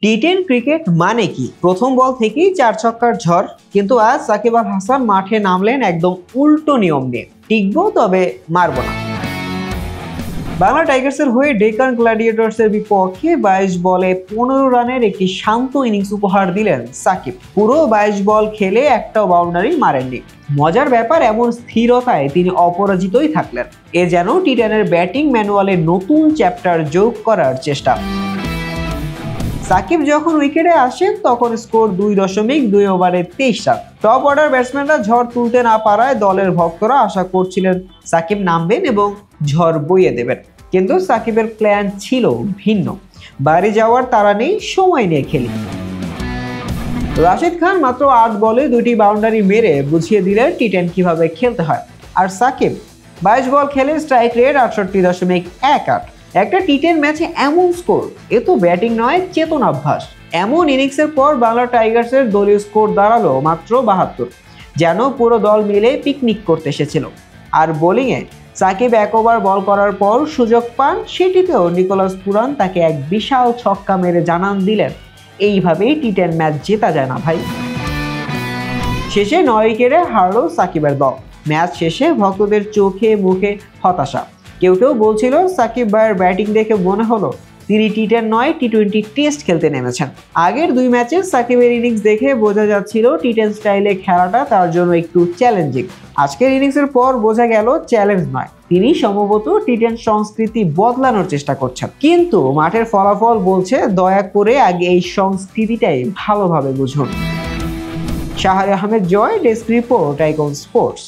টি10 cricket মানে কি? প্রথম বল থেকেই 4 ছক্কার ঝড়, কিন্তু আজ সাকিব আল হাসান মাঠে নামলেন একদম উল্টো নিয়ম নিয়ে। টিকবো তবে মারবো না। বাংলা টাইগার্সের হয়ে ডেকান গ্ল্যাডিয়েটর্সের বিপক্ষে 22 বলে 15 রানের একটি শান্ত ইনিংস উপহার দিলেন সাকিব। পুরো 22 বল খেলে একটাও বাউন্ডারি মারেননি। মজার ব্যাপার, এমন স্থিরতায় তিনি অপরাজিতই থাকলেন। এ যেন টি10 এর ব্যাটিং ম্যানুয়ালে নতুন চ্যাপ্টার যোগ করার চেষ্টা। সাকিব যখন উইকেটে আসেন তখন স্কোর 2.2 ওভারে 23 রান। টপ অর্ডার ব্যাটসম্যানরা ঝড় তুলতে না পারায় দলের ভক্তরা আশা করছিলেন সাকিব নামবেন এবং ঝড় বইয়ে দেবেন, কিন্তু সাকিবের প্ল্যান ছিল ভিন্ন। বাড়ি যাওয়ার তাড়া নেই, সময় নিয়ে খেলি। রাশিদ খান মাত্র 8 বলে 2টি বাউন্ডারি মেরে বুঝিয়ে দিলেন টি10 কিভাবে খেলতে হয়। আর সাকিব 22 বল খেলে স্ট্রাইক রেট 68.18। একটা টি10 ম্যাচে এমন স্কোর, এ তো ব্যাটিং নয়, চেতনাভ্যাস। এমন ইনিংসের পর বাংলা টাইগার্সের দলীয় স্কোর দাঁড়ালো মাত্র 72, যেন পুরো দল মিলে পিকনিক করতে এসেছিল। আর বোলিংয়ে সাকিব 1 ওভার বল করার পর সুযোগ পান, সেটিতেও নিকোলাস পুরান তাকে এক বিশাল ছক্কা মেরে জানান দিলেন, এইভাবেই টি10 ম্যাচ জেতা যায় না ভাই। শেষে 9 উইকেটে হারলো সাকিবের দল। ম্যাচ শেষে ভক্তদের চোখে মুখে হতাশা। কেউ কেউ বলছিল সাকিব ভাইয়ের ব্যাটিং দেখে মনে হলো তিনি টি10 নয় টি20 টেস্ট খেলতে নেমেছেন। আগের 2 ম্যাচে সাকিবের ইনিংস দেখে বোঝা যাচ্ছিল টি10 স্টাইলে খেলাটা তার জন্য একটু চ্যালেঞ্জিং। আজকের ইনিংসের পর বোঝা গেল চ্যালেঞ্জ নয়, তিনি সম্ভবত টি10 সংস্কৃতি বদলানোর চেষ্টা করছেন। কিন্তু মাঠের ফলাফল বলছে দয়া করে আগে এই সংস্কৃতিটাই ভালোভাবে বুঝুন। শাহরি আহমেদ জয়, ডেস্ক রিপোর্ট, আইকন স্পোর্টস।